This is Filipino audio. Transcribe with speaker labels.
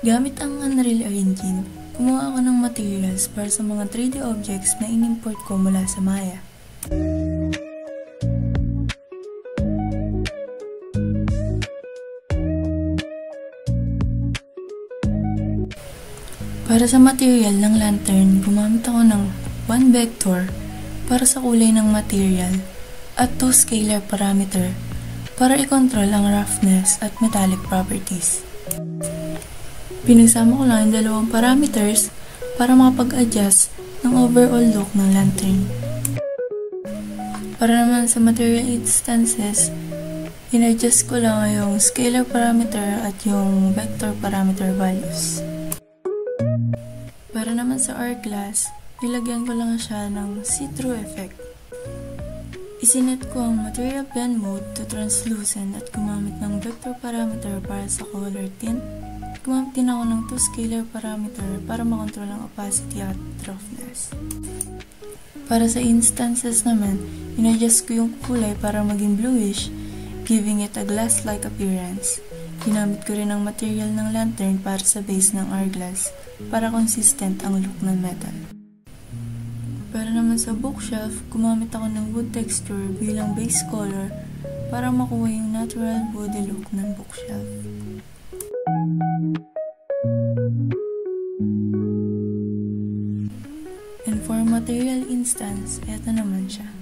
Speaker 1: Gamit ang Unreal Engine, gumawa ako ng materials para sa mga 3D objects na inimport ko mula sa Maya. Para sa material ng lantern, gumamit ako ng 1 vector para sa kulay ng material at 2 scalar parameter para i-control ang roughness at metallic properties. Pinagsama ko lang yung dalawang parameters para makapag-adjust ng overall look ng lantern. Para naman sa material instances, in-adjust ko lang yung scalar parameter at yung vector parameter values. Para naman sa hourglass, nilagyan ko lang siya ng see-through effect. Isinet ko ang material blend mode to translucent at gumamit ng vector parameter para sa color tint. Gumamit din ako ng 2 scalar parameter para makontrol ang opacity at roughness. Para sa instances naman, in-adjust ko yung kulay para maging bluish, giving it a glass-like appearance. Ginamit ko rin ang material ng lantern para sa base ng hourglass para consistent ang look ng metal. Para naman sa bookshelf, gumamit ako ng wood texture bilang base color para makuha yung natural woody look ng bookshelf. And for material instance, eto naman siya.